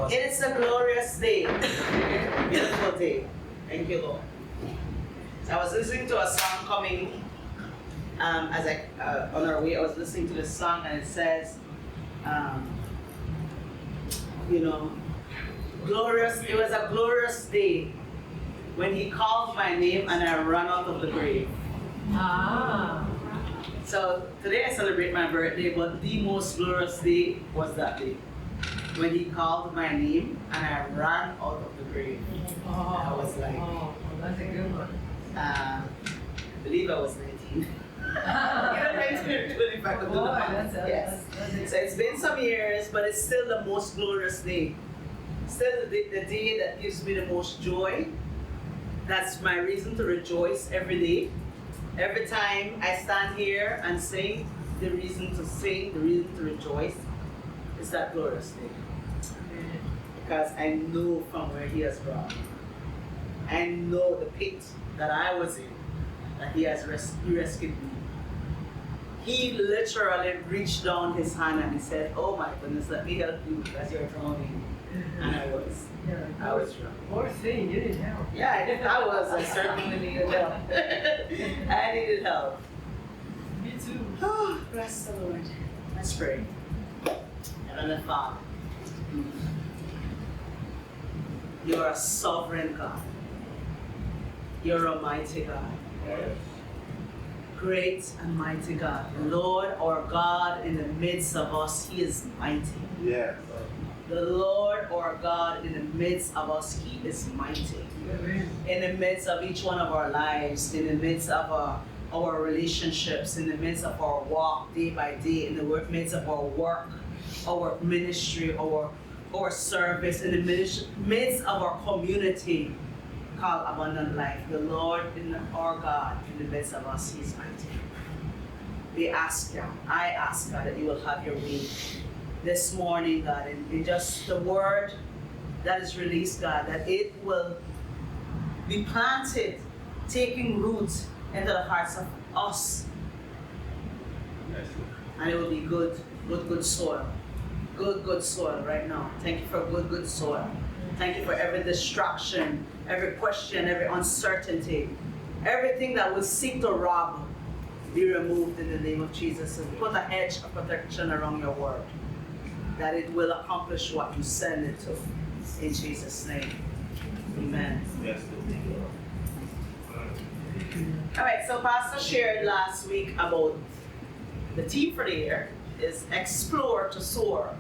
It is a glorious day. Beautiful day. Thank you, Lord. So I was listening to a song coming as on our way. I was listening to this song and it says, glorious. It was a glorious day when He called my name and I ran out of the grave. So today I celebrate my birthday, but the most glorious day was that day when He called my name and I ran out of the grave. I was like, that's a good one. I believe I was 19. 25. Yes. So it's been some years, but it's still the most glorious day. Still the day that gives me the most joy. That's my reason to rejoice every day. Every time I stand here and sing, the reason to sing, the reason to rejoice is that glorious day. Because I know from where He has brought me. I know the pit that I was in, that He rescued me. He literally reached down His hand and He said, "Oh my goodness, let me help you because you're drowning." And I was. I was drowning. Poor thing, you needed help. Yeah, I was. I certainly needed help. I needed help. Me too. Oh, bless the Lord. Let's pray. Heavenly Father, You're a sovereign God. You're a mighty God. Great and mighty God. Lord, our God, in the midst of us, He is mighty. Yes. The Lord, our God, in the midst of us, He is mighty. In the midst of each one of our lives, in the midst of our relationships, in the midst of our walk day by day, in the midst of our work, our ministry, our service, in the midst of our community called Abundant Life. The Lord, our God, in the midst of us, He's mighty. I ask God that You will have Your way this morning, God, in just the word that is released, God, that it will be planted, taking root into the hearts of us. And it will be good soil. Good soil right now. Thank You for good soil. Thank You for every distraction, every question, every uncertainty, everything that will seek to rob, be removed in the name of Jesus. And put a hedge of protection around Your word, that it will accomplish what You send it to. In Jesus' name. Amen. Yes. All right, so Pastor shared last week about the theme for the year is Explore to Soar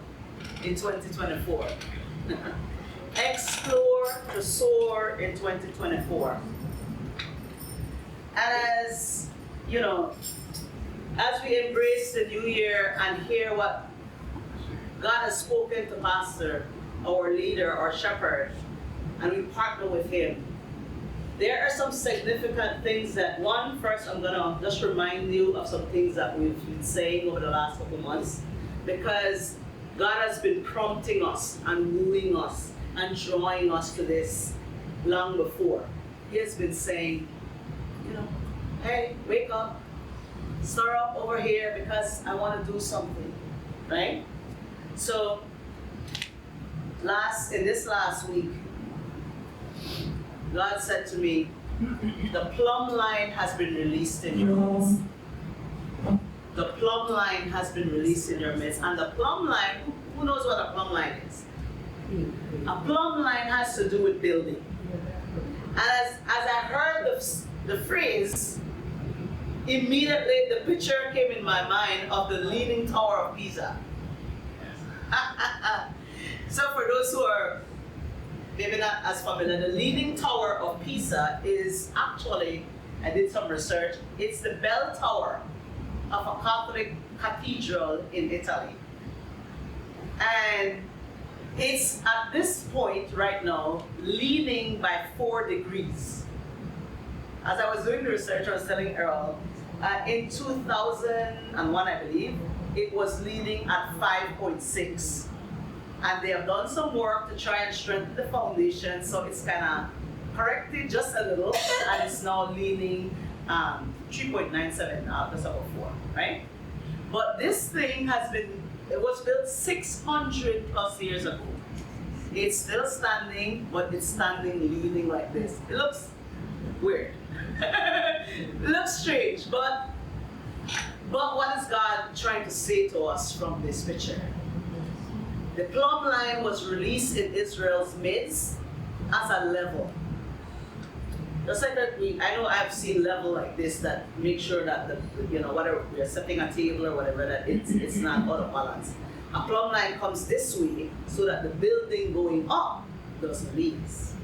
in 2024. Explore to soar in 2024. And as you know, as we embrace the new year and hear what God has spoken to Pastor, our leader, our shepherd, and we partner with him, there are some significant things that, first I'm going to just remind you of some things that we've been saying over the last couple of months, because God has been prompting us and wooing us and drawing us to this long before. He has been saying, hey, wake up, stir up over here because I want to do something, right? So, in this last week, God said to me, the Plumb Line has been released in your midst. The Plumb Line has been released in your midst. And the Plumb Line, who knows what a Plumb Line is? A Plumb Line has to do with building. And as I heard the phrase, immediately the picture came in my mind of the Leaning Tower of Pisa. So for those who are maybe not as familiar, the Leaning Tower of Pisa is actually, I did some research, it's the bell tower of a Catholic cathedral in Italy. And it's at this point right now leaning by 4 degrees. As I was doing the research, I was telling Earl, in 2001, I believe, it was leaning at 5.6. And they have done some work to try and strengthen the foundation, so it's kind of corrected just a little, and it's now leaning 3.97 now, just about 4, right? But this thing it was built 600 plus years ago. It's still standing, but it's standing leaning like this. It looks weird. It looks strange, but what is God trying to say to us from this picture? The plumb line was released in Israel's midst as a level. Just like that, I know I've seen level like this that make sure that whatever we are setting a table or whatever, that it's not out of balance. A plumb line comes this way so that the building going up doesn't lease.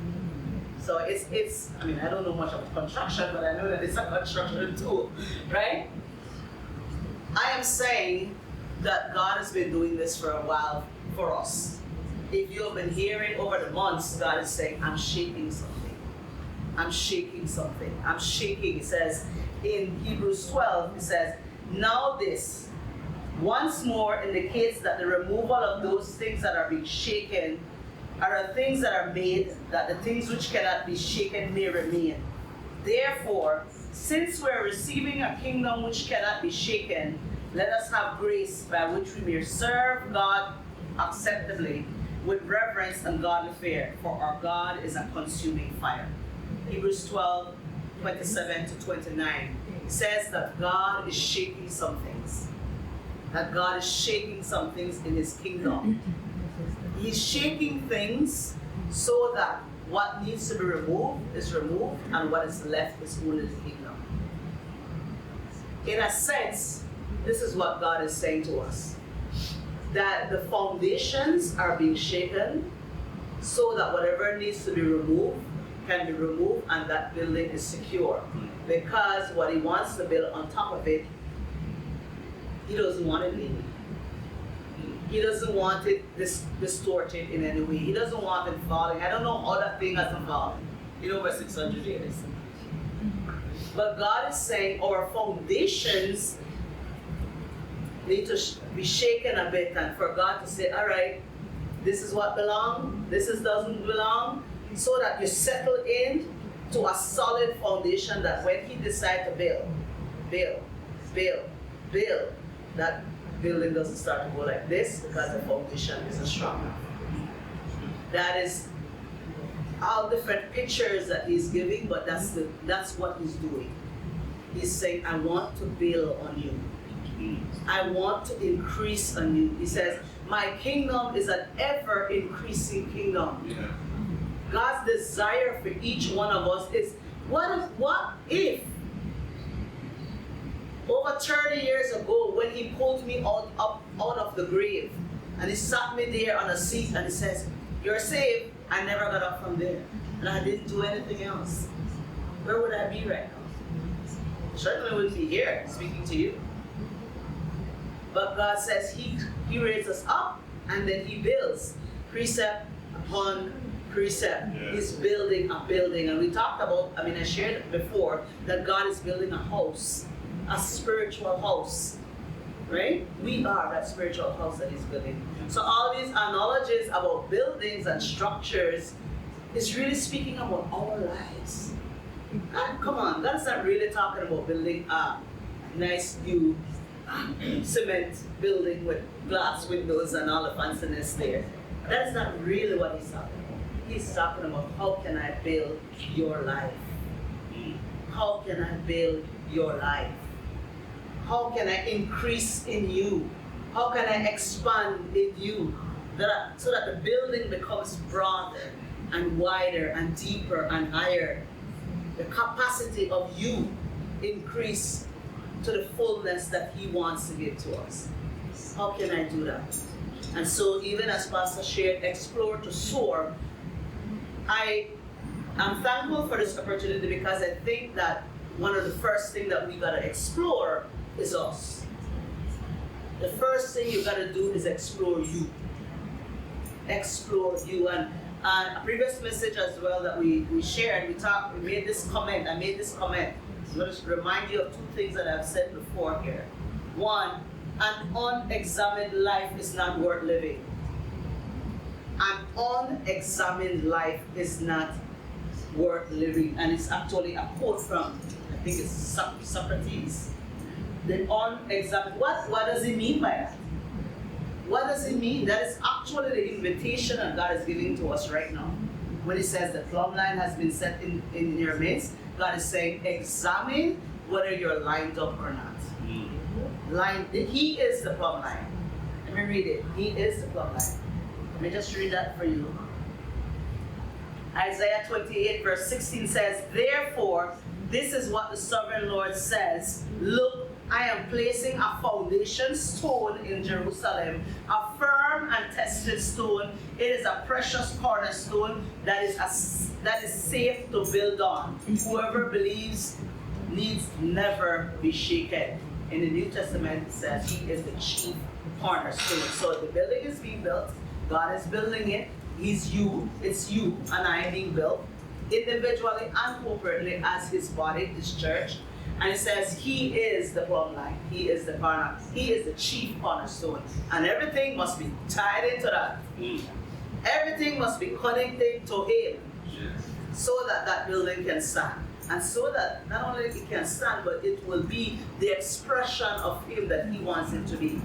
So it's I mean, I don't know much about construction, but I know that it's a construction tool, right? I am saying that God has been doing this for a while for us. If you have been hearing over the months, God is saying, I'm shaking something. I'm shaking something. I'm shaking. It says in Hebrews 12, it says, now this once more indicates that the removal of those things that are being shaken are the things that are made, that the things which cannot be shaken may remain. Therefore, since we're receiving a kingdom which cannot be shaken, let us have grace by which we may serve God acceptably with reverence and godly fear, for our God is a consuming fire. Hebrews 12, 27 to 29 says that God is shaking some things. That God is shaking some things in His kingdom. He's shaking things so that what needs to be removed is removed and what is left is only the kingdom. In a sense, this is what God is saying to us. That the foundations are being shaken so that whatever needs to be removed can be removed and that building is secure. Because what He wants to build on top of it, He doesn't want it leaning. He doesn't want it distorted in any way. He doesn't want it falling. I don't know how that thing hasn't fallen in over 600 years. But God is saying our foundations need to be shaken a bit, and for God to say, all right, this is what belongs, this doesn't belong, so that you settle in to a solid foundation that when He decides to build, that building doesn't start to go like this because the foundation isn't strong enough. That is all different pictures that He's giving, but that's what He's doing. He's saying, I want to build on you. I want to increase on you. He says, my kingdom is an ever-increasing kingdom. Yeah. God's desire for each one of us is, what if over 30 years ago, when He pulled me out of the grave, and He sat me there on a seat and He says, you're saved, I never got up from there, and I didn't do anything else. Where would I be right now? Certainly wouldn't be here speaking to you. But God says He raises us up, and then He builds precept upon precept. Yeah. He's building a building, and we talked about, I shared it before, that God is building a house, a spiritual house, right? We are that spiritual house that He's building. So all these analogies about buildings and structures is really speaking about our lives. And come on, God's not really talking about building a nice new cement building with glass windows and all the fanciness there. That's not really what He's talking about. He's talking about, how can I build your life? How can I build your life? How can I increase in you? How can I expand in you? So that the building becomes broader and wider and deeper and higher. The capacity of you increase to the fullness that He wants to give to us. How can I do that? And so even as Pastor shared, explore to soar, I am thankful for this opportunity because I think that one of the first things that we gotta explore is us. The first thing you gotta do is explore you. Explore you. And a previous message as well that we shared, we made this comment. I made this comment. I'm going to remind you of two things that I've said before here. One, an unexamined life is not worth living. An unexamined life is not worth living. And it's actually a quote from, I think it's Socrates. The unexamined, what does he mean by that? What does it mean? That is actually the invitation that God is giving to us right now. When He says the plumb line has been set in your midst, God is saying, examine whether you're lined up or not. He is the plumb line. Let me read it. He is the plumb line. Let me just read that for you. Isaiah 28 verse 16 says, therefore, this is what the sovereign Lord says. Look, I am placing a foundation stone in Jerusalem, a firm and tested stone. It is a precious cornerstone that is safe to build on. Whoever believes needs never be shaken. In the New Testament, it says He is the chief cornerstone. So the building is being built. God is building it. It's you and I being built individually and corporately as His body, His church. And it says He is the plumb line. He is the corner. He is the chief cornerstone. And everything must be tied into that. Everything must be connected to Him so that that building can stand. And so that not only it can stand, but it will be the expression of Him that He wants it to be.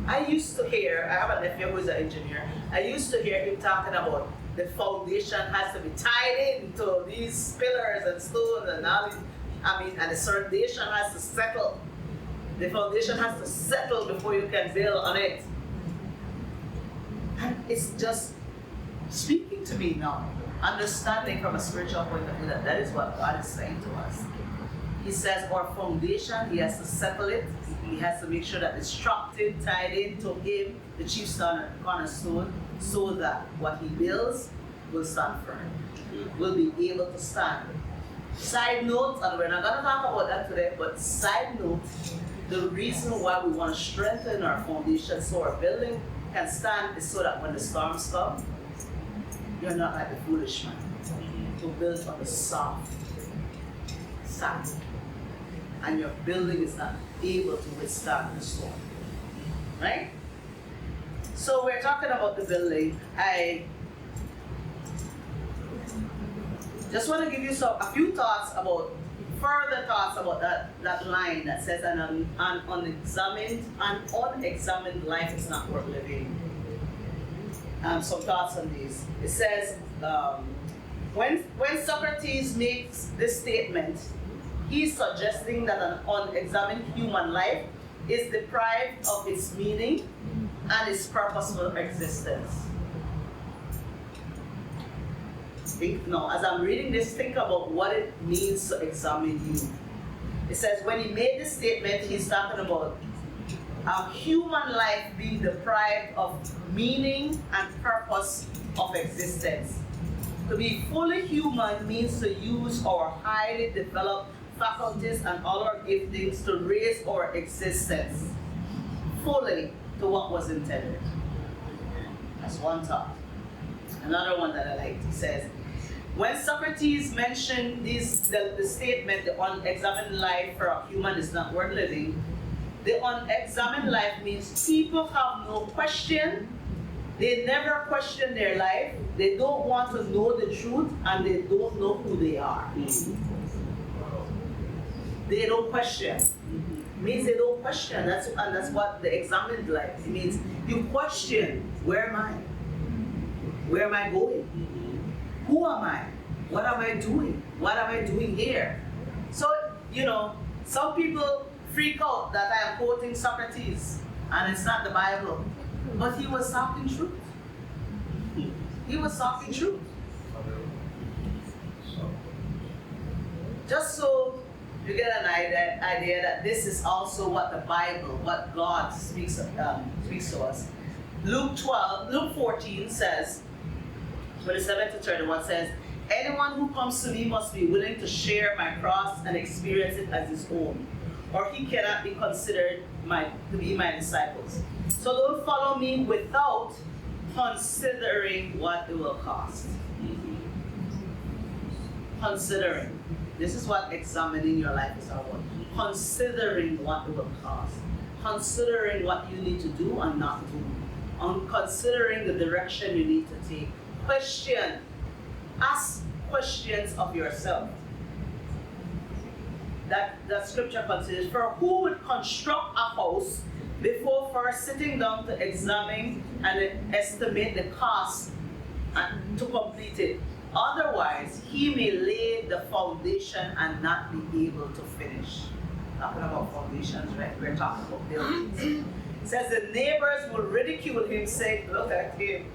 I used to hear, I have a nephew who is an engineer, I used to hear him talking about the foundation has to be tied into these pillars and stones and all these, and the foundation has to settle. The foundation has to settle before you can build on it. And it's just speaking to me now, understanding from a spiritual point of view that that is what God is saying to us. He says our foundation, He has to settle it. He has to make sure that it's structured, tied in to Him, the chief cornerstone, so that what He builds will stand firm, will be able to stand. Side note, and we're not going to talk about that today, but side note, the reason why we want to strengthen our foundation so our building can stand is so that when the storms come, you're not like the foolish man who built on the soft sand, and your building is not able to withstand the storm. Right? So we're talking about the building. I just want to give you a few thoughts about, further thoughts about that line that says an unexamined life is not worth living. Some thoughts on these. It says, when Socrates makes this statement, he's suggesting that an unexamined human life is deprived of its meaning and its purposeful existence. Now, as I'm reading this, think about what it means to examine you. It says when he made this statement, he's talking about a human life being deprived of meaning and purpose of existence. To be fully human means to use our highly developed faculties and all our giftings to raise our existence fully to what was intended. That's one thought. Another one that I liked, he says, when Socrates mentioned the statement, the unexamined life for a human is not worth living, the unexamined life means people have no question, they never question their life, they don't want to know the truth, and they don't know who they are. They don't question. It means they don't question. That's what the examined life means. You question, where am I? Where am I going? Who am I? What am I doing? What am I doing here? So, some people freak out that I am quoting Socrates and it's not the Bible. But he was talking truth. He was talking truth. Just so you get an idea that this is also what the Bible, what God speaks to us. Luke 14 says, 27 to 31 says, anyone who comes to me must be willing to share my cross and experience it as his own, or he cannot be considered to be my disciples. So don't follow me without considering what it will cost. Considering. This is what examining your life is about. Considering what it will cost. Considering what you need to do and not do. Considering the direction you need to take. Question. Ask questions of yourself. That scripture considers, for who would construct a house before first sitting down to examine and estimate the cost and to complete it. Otherwise, he may lay the foundation and not be able to finish. Talking about foundations, right? We're talking about buildings. It says the neighbors will ridicule him, saying, look at him.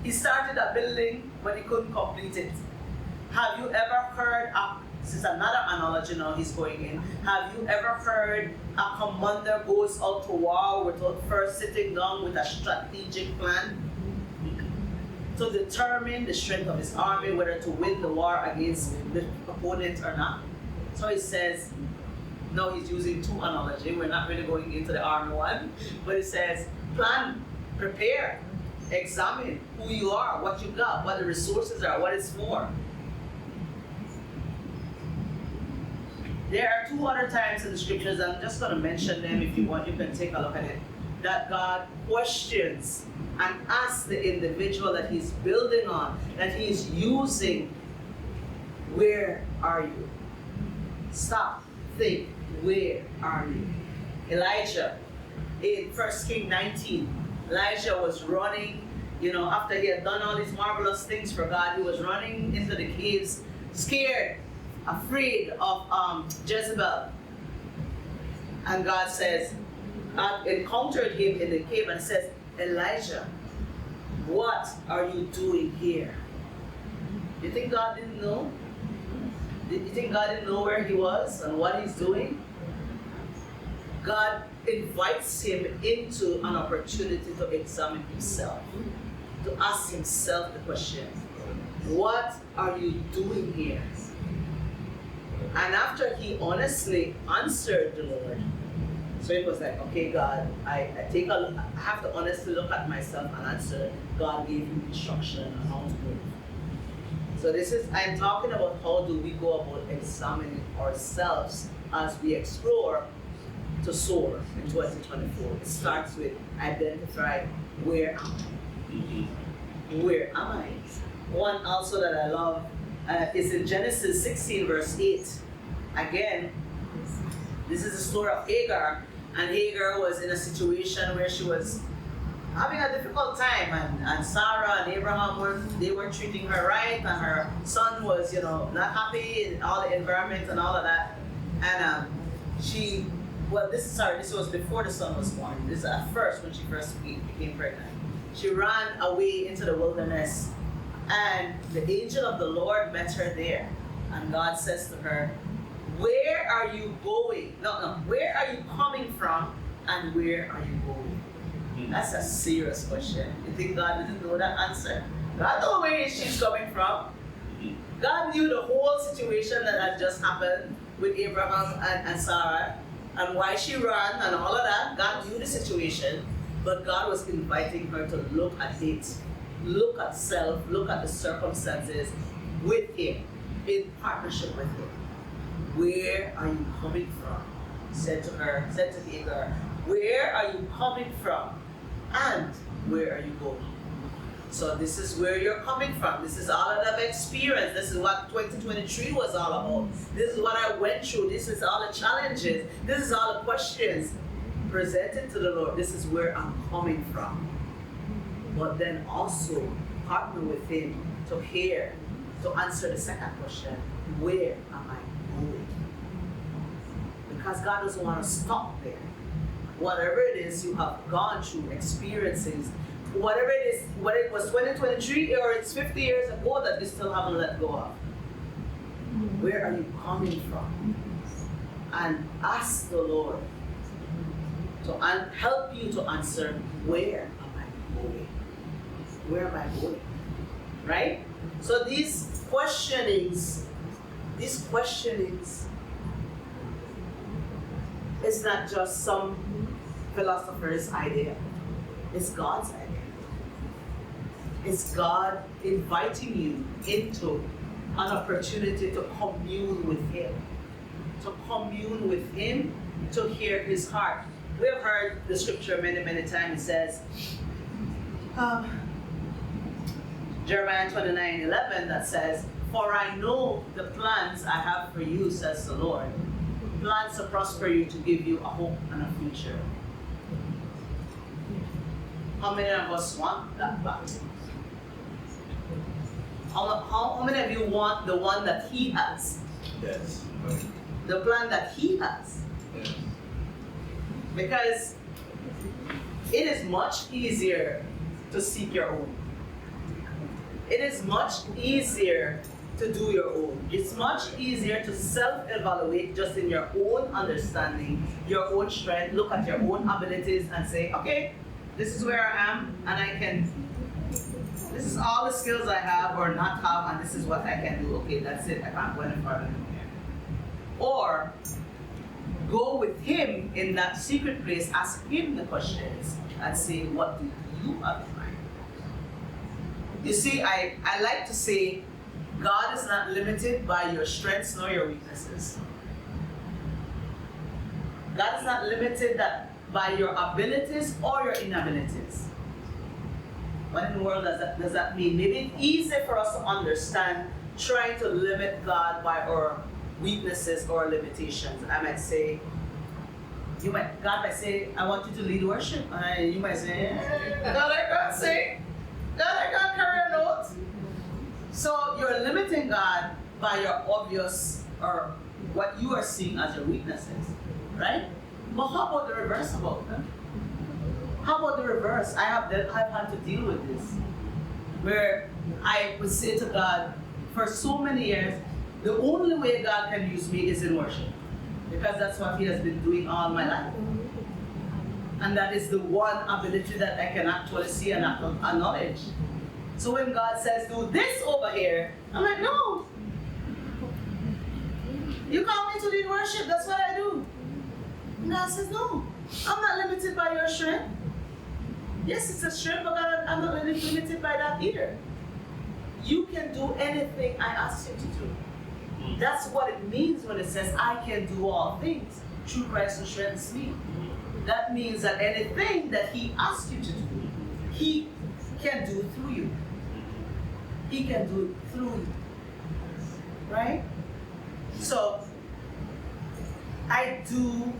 He started a building, but he couldn't complete it. Have you ever heard, this is another analogy now he's going in. Have you ever heard a commander goes out to war without first sitting down with a strategic plan to determine the strength of his army, whether to win the war against the opponent or not? So he says, no, he's using two analogies. We're not really going into the army one, but it says, plan, prepare, examine who you are, what you got, what the resources are, what it's for. There are two other times in the scriptures, I'm just going to mention them. If you want, you can take a look at it, that God questions and asks the individual that he's building on, that he's using, where are you? Stop, think, where are you? Elijah, in 1 Kings 19, Elijah was running, after he had done all these marvelous things for God, he was running into the caves, scared, afraid of Jezebel. And God says, God encountered him in the cave and says, Elijah, what are you doing here? You think God didn't know? Did you think God didn't know where he was and what he's doing? God invites him into an opportunity to examine himself, to ask himself the question, what are you doing here? And after he honestly answered the Lord, so it was like, okay, God, I have to honestly look at myself and answer. God gave him instruction on how to move. So I'm talking about how do we go about examining ourselves as we explore to soar in 2024. It starts with identify where am I? Where am I? One also that I love is in Genesis 16 verse 8. Again, this is the story of Hagar, and Hagar was in a situation where she was having a difficult time, and Sarah and Abraham were treating her right, and her son was not happy in all the environment and all of that, and this was before the son was born. This is at first when she first became pregnant. She ran away into the wilderness, and the angel of the Lord met her there, and God says to her, where are you going? Where are you coming from, and where are you going? That's a serious question. You think God didn't know that answer? God knew where she's coming from. God knew the whole situation that had just happened with Abraham and Sarah, and why she ran and all of that. God knew the situation, but God was inviting her to look at it, look at self, look at the circumstances with him, in partnership with him. Where are you coming from? Said to Hagar, where are you coming from? And where are you going? So this is where you're coming from. This is all that I've experienced. This is what 2023 was all about. This is what I went through. This is all the challenges. This is all the questions presented to the Lord. This is where I'm coming from. But then also partner with him to answer the second question, where am I going? Because God doesn't want to stop there. Whatever it is you have gone through, experiences, whatever it is, whether it was 2023 or it's 50 years ago that you still haven't let go of. Where are you coming from? And ask the Lord to help you to answer, where am I going? Where am I going? Right? So these questionings, it's not just some philosopher's idea. It's God's idea. It's God inviting you into an opportunity to commune with him. To commune with him, to hear his heart. We have heard the scripture many, many times. It says, Jeremiah 29:11, that says, for I know the plans I have for you, says the Lord. Plans to prosper you, to give you a hope and a future. How many of us want that back? How many of you want the one that he has? Yes. The plan that he has? Yes. Because it is much easier to seek your own. It is much easier to do your own. It's much easier to self-evaluate just in your own understanding, your own strength, look at your own abilities and say, okay, this is where I am and this is all the skills I have or not have and this is what I can do. Okay, that's it, I can't go any further than here. Or go with him in that secret place, ask him the questions and say, what do you have in mind? You see, I like to say, God is not limited by your strengths nor your weaknesses. God is not limited by your abilities or your inabilities. What in the world does that mean? Maybe it's easy for us to understand trying to limit God by our weaknesses or limitations. I might say, God might say, I want you to lead worship. And you might say, God, I can't sing. God, I can't carry a note. So you're limiting God by your obvious or what you are seeing as your weaknesses, right? But how about the reverse about that? How about the reverse? I've had to deal with this, where I would say to God for so many years, the only way God can use me is in worship, because that's what He has been doing all my life. And that is the one ability that I can actually see and acknowledge. So when God says, do this over here, I'm like, no. You call me to lead worship, that's what I do. And God says, no, I'm not limited by your strength. Yes, it's a strength, but God, I'm not limited by that either. You can do anything I ask you to do. That's what it means when it says, I can do all things through Christ who strengthens me. That means that anything that He asks you to do, He can do through you. He can do it through you. Right? So, I do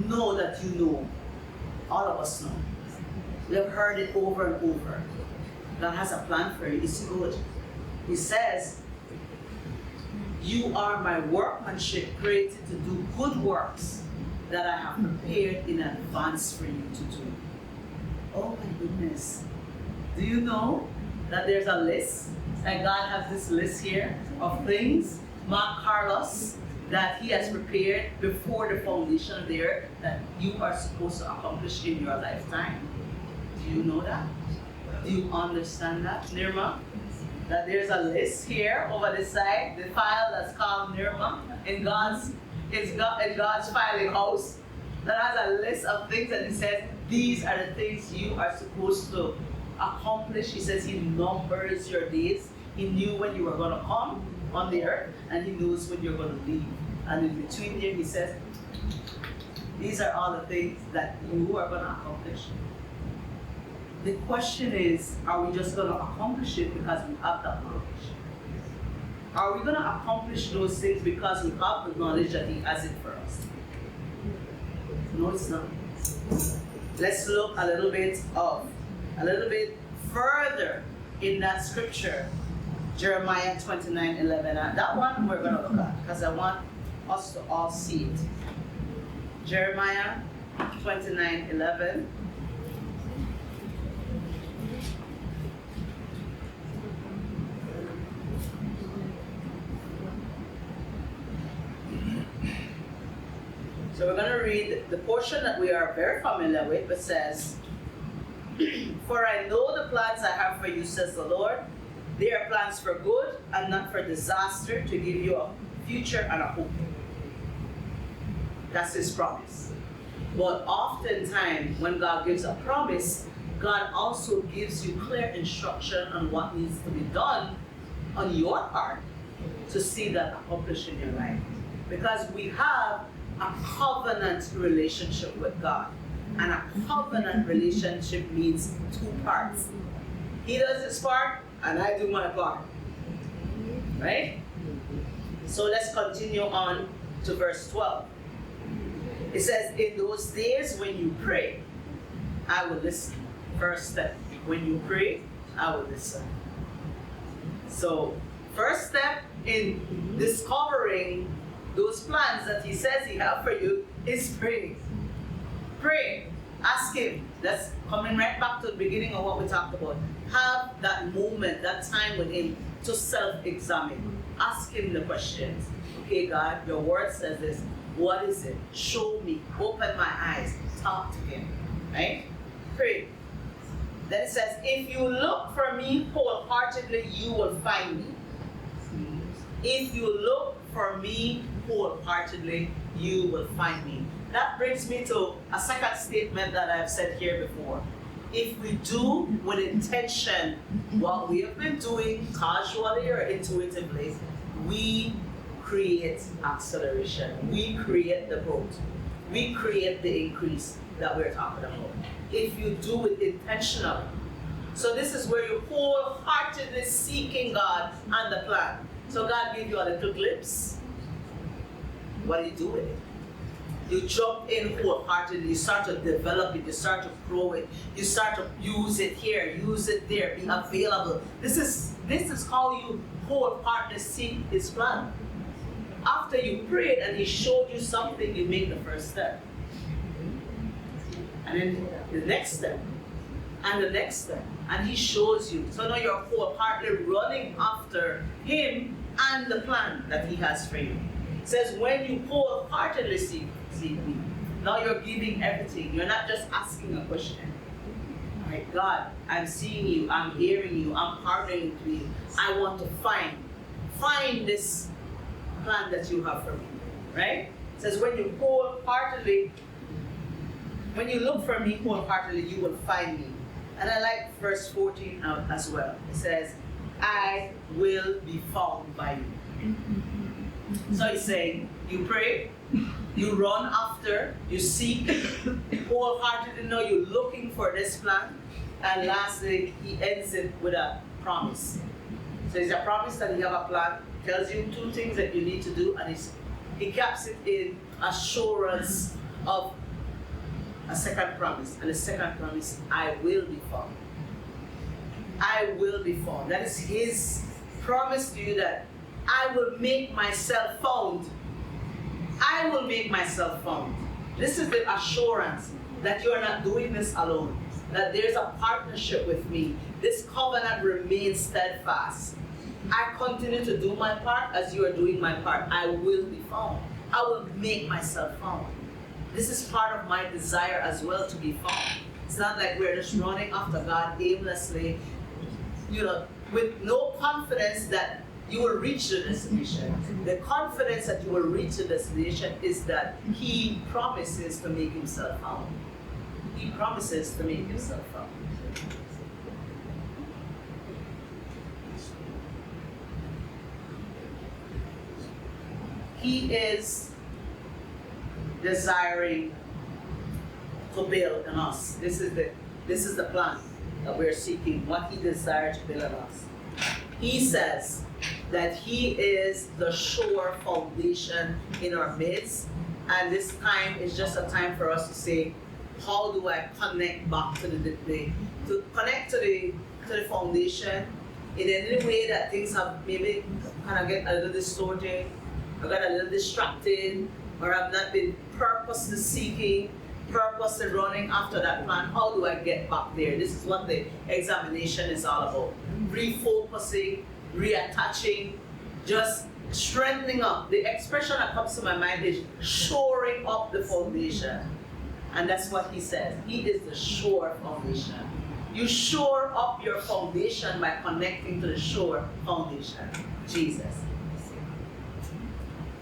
know that you know. All of us know. We have heard it over and over. God has a plan for you. It's good. He says, you are my workmanship created to do good works that I have prepared in advance for you to do. Oh my goodness. Do you know that there's a list? And God has this list here of things, Mark Carlos, that He has prepared before the foundation of the earth that you are supposed to accomplish in your lifetime. Do you know that? Do you understand that, Nirma? That there's a list here over the side, the file that's called Nirma in God's filing house that has a list of things, and it says these are the things you are supposed to accomplish. He says He numbers your days. He knew when you were going to come on the earth, and He knows when you're going to leave. And in between there, He says, these are all the things that you are going to accomplish. The question is, are we just going to accomplish it because we have that knowledge? Are we going to accomplish those things because we have the knowledge that He has it for us? No, it's not. Let's look a little bit further in that scripture, Jeremiah 29:11. That one we're going to look at because I want us to all see it. Jeremiah 29:11. So we're going to read the portion that we are very familiar with, but says, for I know the plans I have for you, says the Lord. They are plans for good and not for disaster, to give you a future and a hope. That's His promise. But oftentimes, when God gives a promise, God also gives you clear instruction on what needs to be done on your part to see that accomplished in your life. Because we have a covenant relationship with God. And a covenant relationship means two parts. He does His part, and I do my part. Right? So let's continue on to verse 12. It says, in those days when you pray, I will listen. First step, when you pray, I will listen. So, first step in discovering those plans that he says he has for you is praying. Pray. Ask him. That's coming right back to the beginning of what we talked about. Have that moment, that time with him to self-examine. Ask him the questions. Okay, God, your word says this. What is it? Show me. Open my eyes. Talk to him. Right? Pray. Then it says, if you look for me wholeheartedly, you will find me. If you look for me wholeheartedly, you will find me. That brings me to a second statement that I've said here before. If we do with intention what we have been doing casually or intuitively, we create acceleration. We create the growth. We create the increase that we're talking about. If you do it intentionally. So this is where you're wholeheartedly seeking God and the plan. So God gave you a little glimpse. What do you do with it? You jump in wholeheartedly, you start to develop it, you start to grow it, you start to use it here, use it there, be available. This is how you wholeheartedly seek his plan. After you prayed and he showed you something, you make the first step. And then the next step, and the next step, and he shows you. So now you're wholeheartedly running after him and the plan that he has for you. It says when you wholeheartedly seek me, now you're giving everything. You're not just asking a question. All right, God, I'm seeing you, I'm hearing you, I'm partnering with you. I want to find this plan that you have for me. Right? It says when you look for me wholeheartedly, you will find me. And I like verse 14 as well. It says, I will be found by you. So he's saying, you pray, you run after, you seek, wholeheartedly know you're looking for this plan. And lastly, he ends it with a promise. So it's a promise that he have a plan, tells you two things that you need to do, and he caps it in assurance of a second promise. And the second promise, I will be found. I will be found. That is his promise to you that I will make myself found. I will make myself found. This is the assurance that you're not doing this alone, that there's a partnership with me. This covenant remains steadfast. I continue to do my part as you are doing my part. I will be found. I will make myself found. This is part of my desire as well, to be found. It's not like we're just running after God aimlessly, with no confidence that you will reach the destination. The confidence that you will reach the destination is that he promises to make himself found. He promises to make himself found. He is desiring to build in us. This is the plan that we're seeking, what he desires to build in us. He says that he is the sure foundation in our midst, and this time is just a time for us to say, how do I connect back to the foundation in any way that things have maybe kind of get a little distorted, or got a little distracted, or I've not been purposely seeking, purposely running after that plan. How do I get back there? This is what the examination is all about. Refocusing, reattaching, just strengthening up. The expression that comes to my mind is shoring up the foundation. And that's what he says. He is the sure foundation. You shore up your foundation by connecting to the sure foundation, Jesus.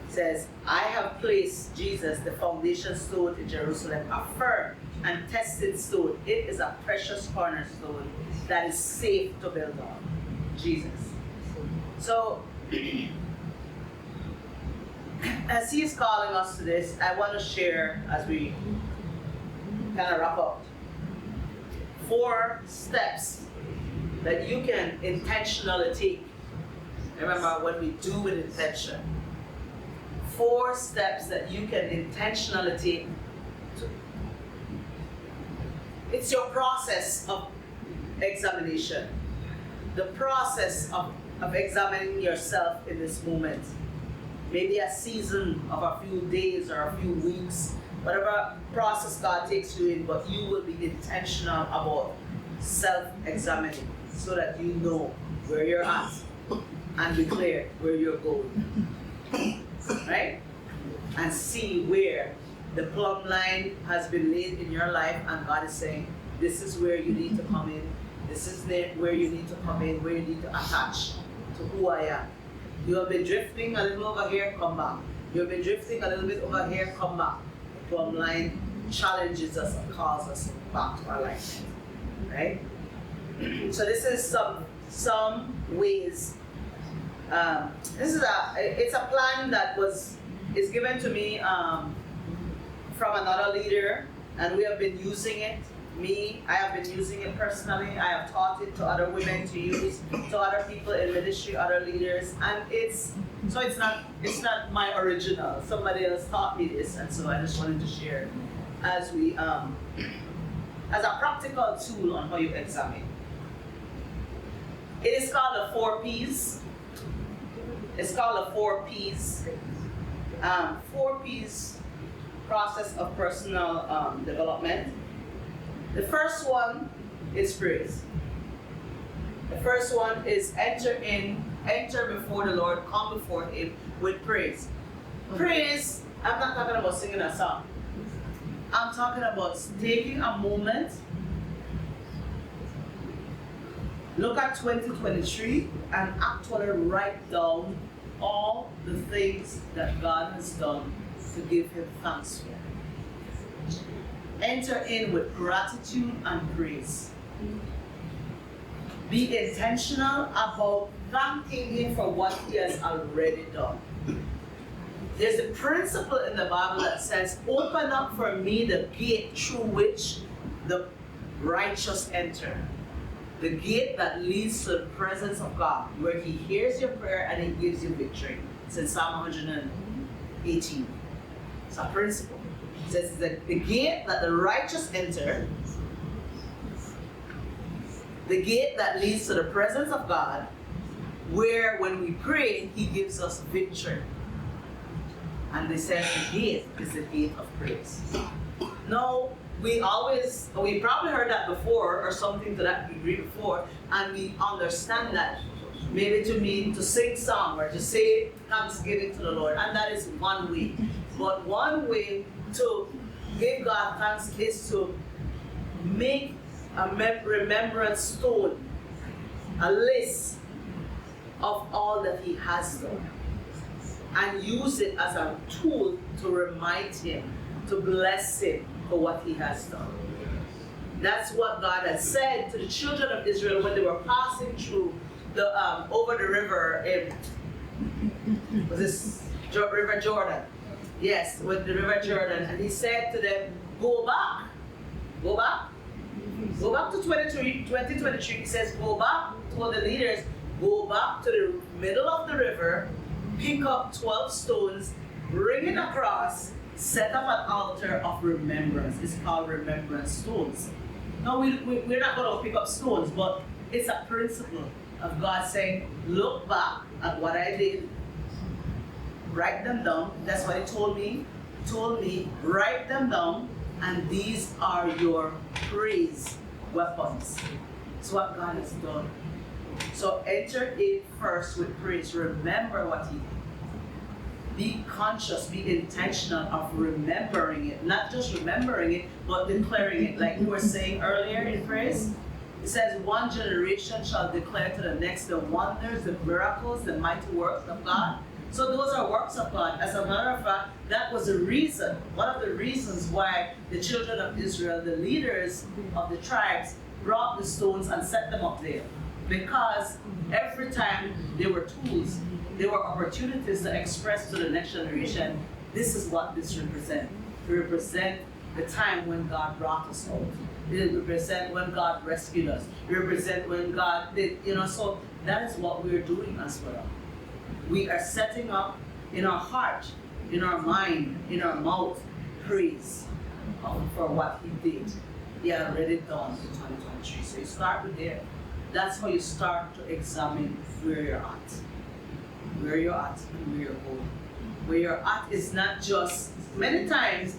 Says, I have placed Jesus, the foundation stone in Jerusalem, a firm and tested stone. It is a precious cornerstone that is safe to build on. Jesus. So, as he is calling us to this, I want to share, as we kind of wrap up, 4 steps that you can intentionally take. Remember, what we do with intention. 4 steps that you can intentionally take It's your process of examination. The process of examining yourself in this moment. Maybe a season of a few days or a few weeks, whatever process God takes you in, but you will be intentional about self-examining so that you know where you're at and declare where you're going. Right? And see where the plumb line has been laid in your life, and God is saying, this is where you need to come in. This is where you need to come in, where you need to attach to who I am. You have been drifting a little over here, come back. You have been drifting a little bit over here, come back. The plumb line challenges us and calls us back to alignment. Right? So this is some ways. It's a plan that is given to me from another leader, and we have been using it. I have been using it personally. I have taught it to other women to use, to other people in ministry, other leaders, and it's not my original. Somebody else taught me this, and so I just wanted to share as as a practical tool on how you examine. It is called the 4 P's. It's called the 4 P's. 4 P's process of personal development. The first one is praise. The first one is enter before the Lord, come before Him with praise. Praise, I'm not talking about singing a song. I'm talking about taking a moment, look at 2023, and actually write down all the things that God has done to give Him thanks for. Enter in with gratitude and praise. Be intentional about thanking Him for what He has already done. There's a principle in the Bible that says, open up for me the gate through which the righteous enter. The gate that leads to the presence of God, where He hears your prayer and He gives you victory. It's in Psalm 118. It's a principle. It says that the gate that the righteous enter, the gate that leads to the presence of God, where when we pray, He gives us victory. And they said the gate is the gate of praise. Now, we probably heard that before or something to that degree before, and we understand that maybe to mean to sing song or to say thanksgiving to the Lord, and that is one way. But one way to give God thanks is to make a remembrance stone, a list of all that He has done, and use it as a tool to remind Him, to bless Him for what He has done. That's what God had said to the children of Israel when they were passing through over the river River Jordan. Yes, with the River Jordan, and He said to them, go back to 2023. He says, go back, told the leaders, go back to the middle of the river, pick up 12 stones, bring it across, set up an altar of remembrance. It's called remembrance stones. Now, we're not going to pick up stones, but it's a principle of God saying, look back at what I did, write them down. That's what He told me. He told me, write them down, and these are your praise weapons. It's what God has done. So enter in first with praise. Remember what He did. Be conscious, be intentional of remembering it. Not just remembering it, but declaring it. Like we were saying earlier in praise, it says, one generation shall declare to the next the wonders, the miracles, the mighty works of God. So those are works of God. As a matter of fact, that was the reason, one of the reasons why the children of Israel, the leaders of the tribes, brought the stones and set them up there. Because every time there were tools, there were opportunities to express to the next generation, this is what this represents. It represents the time when God brought us out. It represents when God rescued us. It represents when God did, so that is what we're doing as well. We are setting up in our heart, in our mind, in our mouth, praise for what He did. Yeah, read it down in 2023. So you start with there. That's how you start to examine where you're at. Where you're at and where you're going. Where you're at is not just, many times,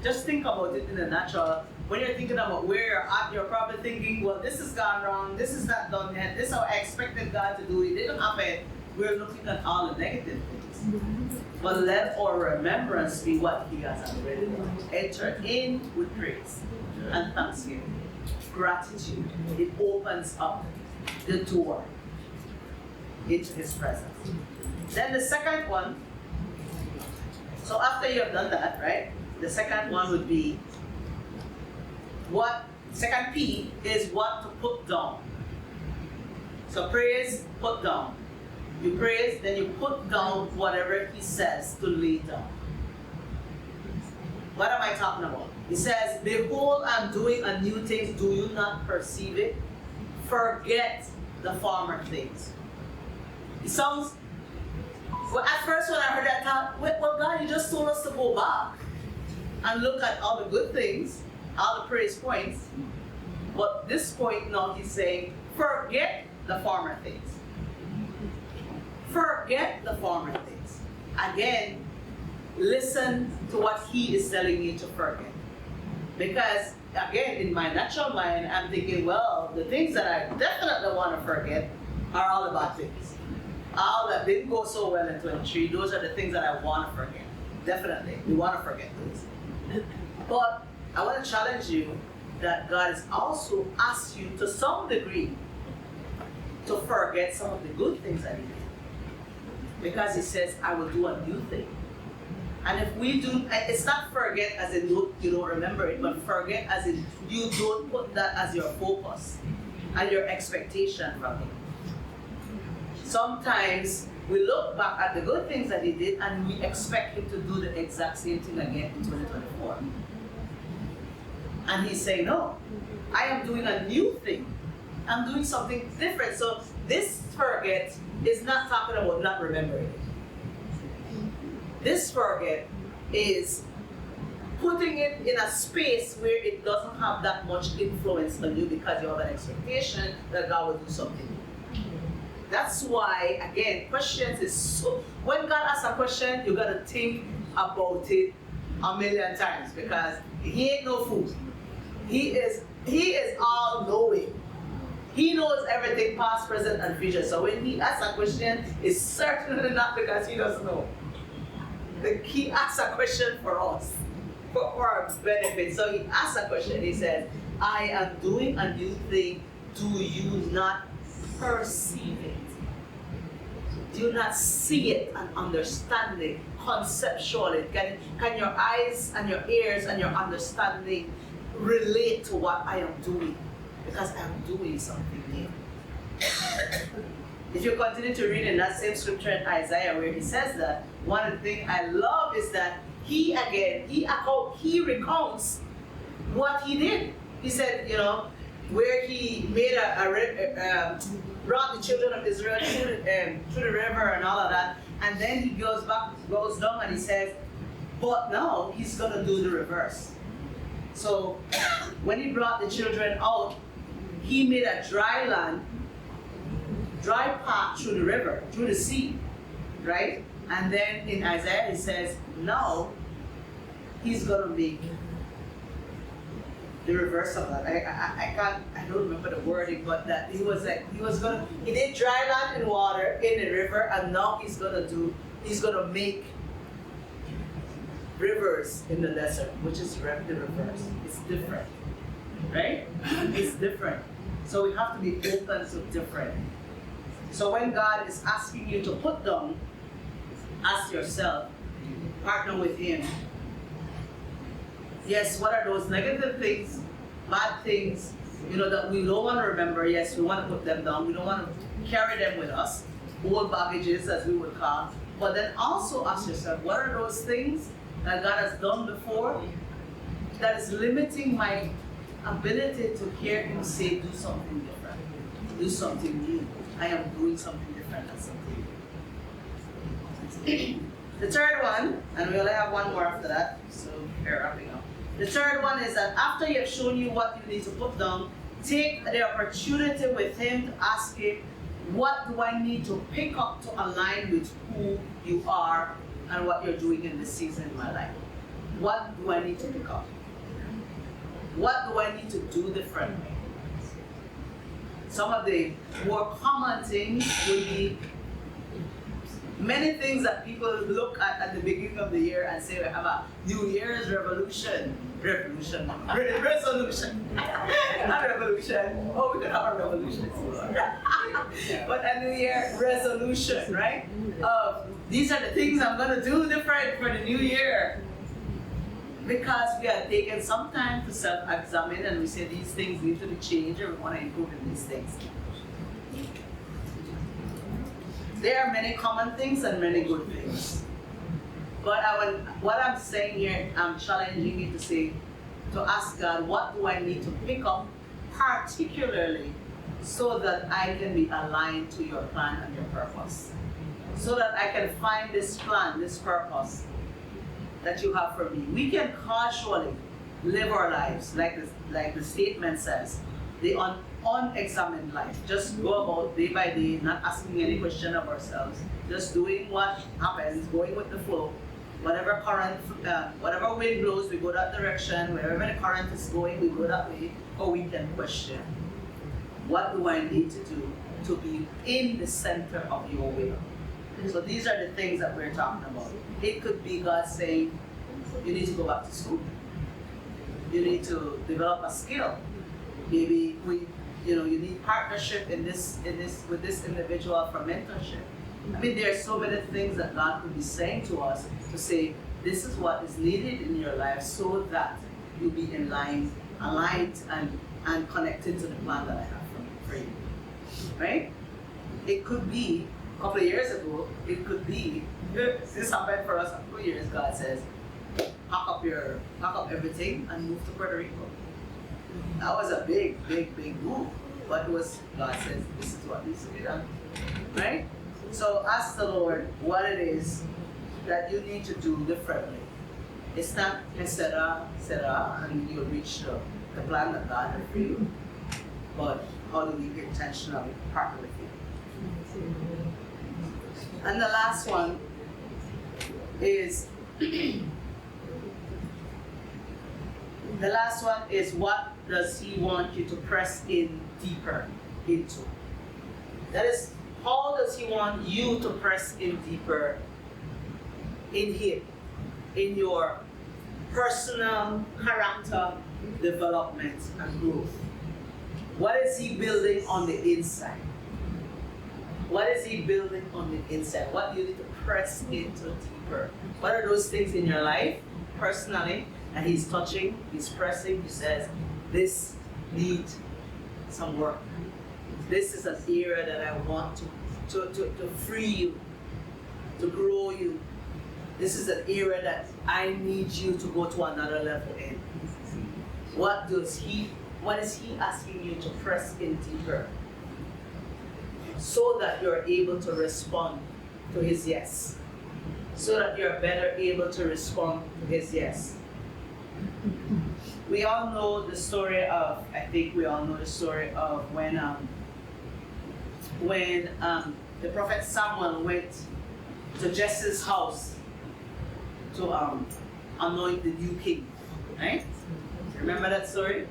just think about it in the natural. When you're thinking about where you're at, you're probably thinking, well, this has gone wrong, this is not done yet, this is how I expected God to do it. It didn't happen. We're looking at all the negative things. But let our remembrance be what He has already done. Enter in with praise and thanksgiving. Gratitude. It opens up the door into His presence. Then the second one, so after you have done that, right? The second one would be second P is what to put down. So praise, put down. You praise, then you put down whatever He says to lay down. What am I talking about? He says, behold, I'm doing a new thing. Do you not perceive it? Forget the former things. It sounds, well, at first when I heard that, I thought, well, God, you just told us to go back and look at all the good things, all the praise points. But this point now, He's saying, forget the former things. Forget the former things. Again, listen to what He is telling you to forget. Because, again, in my natural mind, I'm thinking, well, the things that I definitely want to forget are all the bad things. All that didn't go so well in 23, those are the things that I want to forget. Definitely, we want to forget those. But I want to challenge you that God has also asked you to some degree to forget some of the good things that He did. Because He says, I will do a new thing. And if we do, it's not forget as in you don't remember it, but forget as in you don't put that as your focus and your expectation from Him. Sometimes we look back at the good things that He did and we expect Him to do the exact same thing again in 2024. And He's saying, no, I am doing a new thing. I'm doing something different. So this forget is not talking about not remembering it. This forget is putting it in a space where it doesn't have that much influence on you because you have an expectation that God will do something. That's why, again, questions is so, when God asks a question, you gotta think about it a million times because He ain't no fool. He is all knowing. He knows everything past, present, and future. So when He asks a question, it's certainly not because He doesn't know. He asks a question for us, for our benefit. So He asks a question. He says, I am doing a new thing. Do you not perceive it? Do you not see it and understand it conceptually? Can your eyes and your ears and your understanding relate to what I am doing? Because I am doing something new. If you continue to read in that same scripture in Isaiah where He says that, one of the things I love is that He recounts what He did. He said, where He made brought the children of Israel through the river and all of that, and then He goes down and He says, but now He's gonna do the reverse. So when He brought the children out, He made a dry path through the river, through the sea, right? And then in Isaiah He says, now He's gonna make the reverse of that. I don't remember the wording, but that he did dry land and water in the river, and now he's gonna make rivers in the desert, which is the reverse. It's different, right? It's different. So we have to be open to different. So when God is asking you to put down, ask yourself, partner with Him. Yes, what are those negative things, bad things, that we don't want to remember? Yes, we want to put them down. We don't want to carry them with us, old baggages as we would call. But then also ask yourself, what are those things that God has done before that is limiting my ability to hear Him say, do something different, do something new. I am doing something different and something new. The third one, and we only have one more after that, so we're wrapping up. The third one is that after you have shown you what you need to put down, take the opportunity with him to ask him, what do I need to pick up to align with who you are and what you're doing in this season in my life? What do I need to pick up? What do I need to do differently? Some of the more common things would be many things that people look at the beginning of the year and say we have a New Year's resolution. Resolution. Not revolution. Oh, we can have a revolution. But a New Year resolution, right? These are the things I'm going to do different for the new year. Because we are taking some time to self-examine and we say these things need to be changed and we want to improve in these things. There are many common things and many good things. But what I'm saying here, I'm challenging you to say, to ask God, what do I need to pick up particularly so that I can be aligned to your plan and your purpose? So that I can find this plan, this purpose that you have for me. We can casually live our lives, like the statement says, the unexamined life. Just go about day by day, not asking any question of ourselves, just doing what happens, going with the flow. Whatever current, whatever wind blows, we go that direction. Wherever the current is going, we go that way. Or we can question, what do I need to do to be in the center of your will? So these are the things that we're talking about. It could be God saying, you need to go back to school. You need to develop a skill. Maybe you need partnership with this individual for mentorship. I mean, there are so many things that God could be saying to us to say, this is what is needed in your life so that you'll be aligned and connected to the plan that I have for you. Right? It could be a couple of years ago, it could be, this happened for us a couple of years, God says, pack up everything and move to Puerto Rico. That was a big move. But it was, God says, this is what needs to be done. Right? So ask the Lord what it is that you need to do differently. It's not etc. and you'll reach the plan that God has for you. But how do we intentionally partner with you? And the last one is what does he want you to press in deeper into? That is, how does he want you to press in deeper in him, in your personal character development and growth? What is he building on the inside? What is he building on the inside? What do you need to press into deeper? What are those things in your life, personally, that he's touching, he's pressing, he says, this needs some work. This is an area that I want to free you, to grow you. This is an area that I need you to go to another level in. What is he asking you to press in deeper so that you're able to respond to his yes? So that you're better able to respond to his yes. We all know the story of, when the prophet Samuel went to Jesse's house to anoint the new king, right? Remember that story?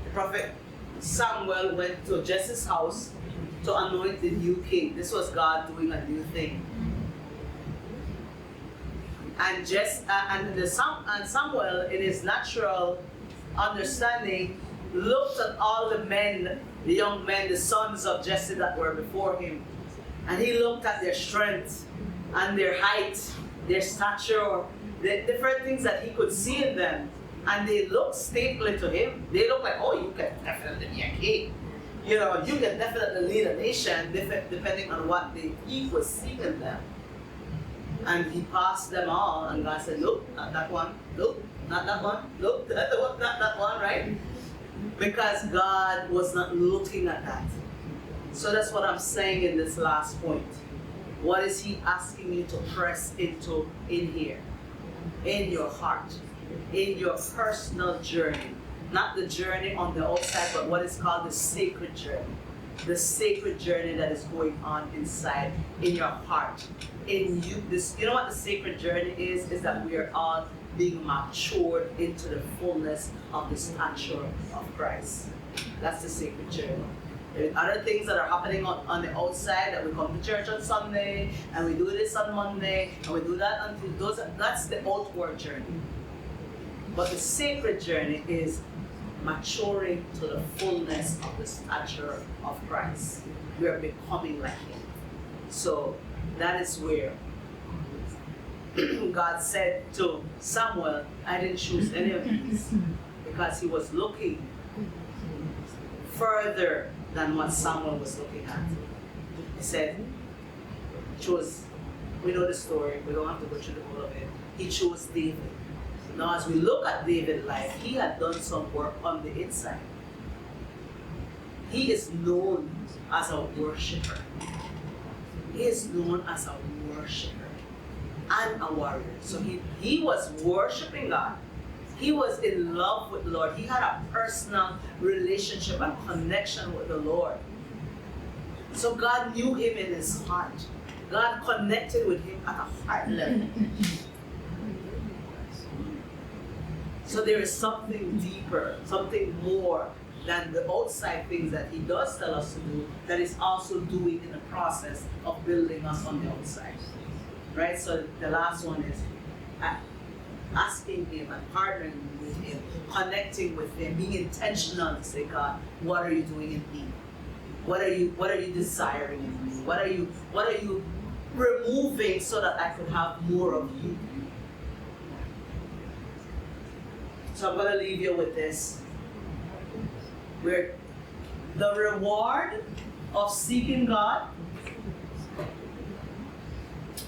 The prophet Samuel went to Jesse's house to anoint the new king. This was God doing a new thing. And Samuel, in his natural understanding, looked at all the men, the young men, the sons of Jesse that were before him. And he looked at their strength and their height, their stature, the different things that he could see in them. And they looked stately to him. They looked like, oh, you can definitely be a king. You can definitely lead a nation, depending on what he was seeing in them. And he passed them all, and God said, look, not that one, look, not that one, look, not that one, right? Because God was not looking at that. So that's what I'm saying in this last point. What is he asking you to press into in here, in your heart, in your personal journey. Not the journey on the outside, but what is called the sacred journey. The sacred journey that is going on inside in your heart. In you, you know what the sacred journey is? Is that we are all being matured into the fullness of the stature of Christ. That's the sacred journey. There are other things that are happening on the outside, that we come to church on Sunday and we do this on Monday and we do that until that's the outward journey. But the sacred journey is maturing to the fullness of the stature of Christ. We are becoming like Him. So that is where God said to Samuel, I didn't choose any of these because He was looking further than what Samuel was looking at. He said, we know the story, we don't have to go through the whole of it. He chose David. Now, as we look at David's life, he had done some work on the inside. He is known as a worshiper. He is known as a worshiper and a warrior. So he was worshiping God. He was in love with the Lord. He had a personal relationship and connection with the Lord. So God knew him in his heart. God connected with him at a heart level. So there is something deeper, something more than the outside things that He does tell us to do, that is also doing in the process of building us on the outside. Right? So the last one is asking Him and partnering with Him, connecting with Him, being intentional to say, God, what are you doing in me? What are you desiring in me? What are you removing so that I could have more of you? So I'm going to leave you with this. Where the reward of seeking God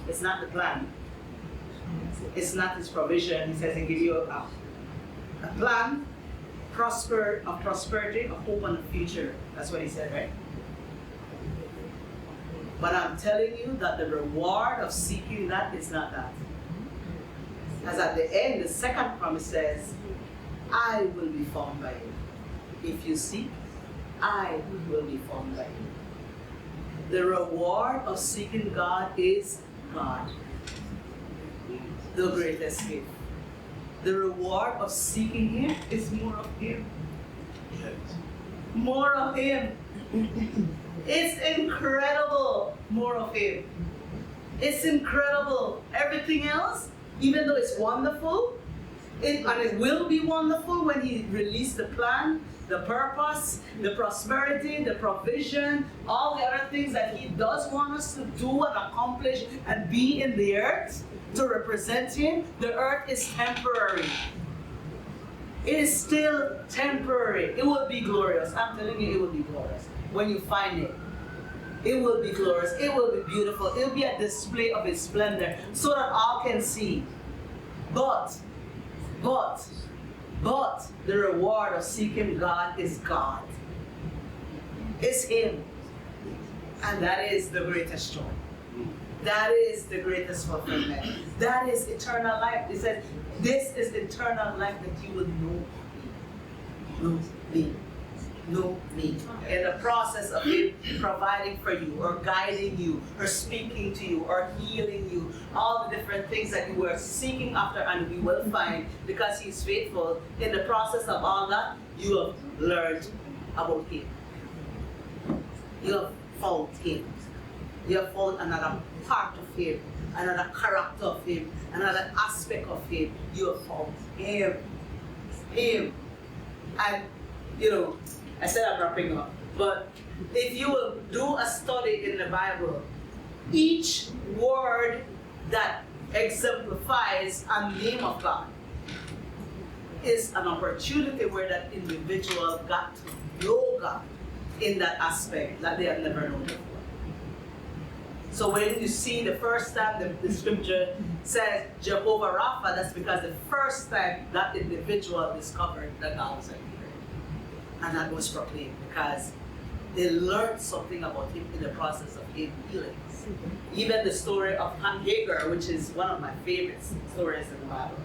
is not the plan. It's not His provision. He says He give you a plan, of prosperity, a hope and a future. That's what He said, right? But I'm telling you that the reward of seeking that is not that. As at the end, the second promise says, I will be found by you. If you seek, I will be found by you. The reward of seeking God is God, the greatest gift. The reward of seeking Him is more of Him. More of Him. It's incredible. More of Him. It's incredible. Everything else, even though it's wonderful, and it will be wonderful when He released the plan, the purpose, the prosperity, the provision, all the other things that He does want us to do and accomplish and be in the earth to represent Him. The earth is temporary. It is still temporary. It will be glorious. I'm telling you, it will be glorious. When you find it, it will be glorious. It will be beautiful. It will be a display of His splendor so that all can see. But the reward of seeking God is God. It's Him. And that is the greatest joy. That is the greatest fulfillment. That is eternal life. It says, this is eternal life, that you will know me. Know me. In the process of Him providing for you, or guiding you, or speaking to you, or healing you, all the different things that you were seeking after, and we will find, because He's faithful. In the process of all that, you have learned about Him. You have found Him. You have found another part of Him, another character of Him, another aspect of Him. You have found Him. And, I said I'm wrapping up, but if you will do a study in the Bible, each word that exemplifies a name of God is an opportunity where that individual got to know God in that aspect that they have never known before. So when you see the first time the scripture says Jehovah Rapha, that's because the first time that individual discovered that God was there. And that was proclaimed because they learned something about Him in the process of Him healing. Even the story of Hagar, which is one of my favorite stories in the Bible.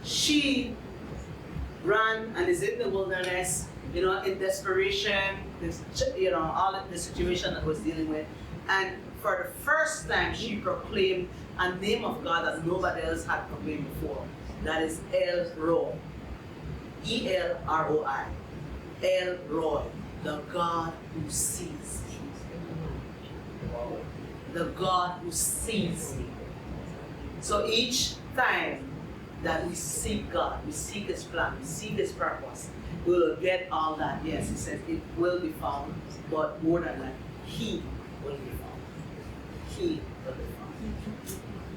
she ran and is in the wilderness, in desperation, all of the situation that was dealing with. And for the first time, she proclaimed a name of God that nobody else had proclaimed before. That is El Roi. E-L-R-O-I. El Roi, the God who sees. The God who sees me. So each time that we seek God, we seek His plan, we seek His purpose, we will get all that. Yes, He says it will be found, but more than that, He will be found. He will be found.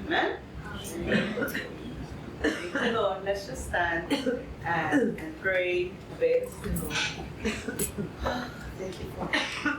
Amen? Thank you, Lord. Let's just stand and pray a bit. Thank you, Father.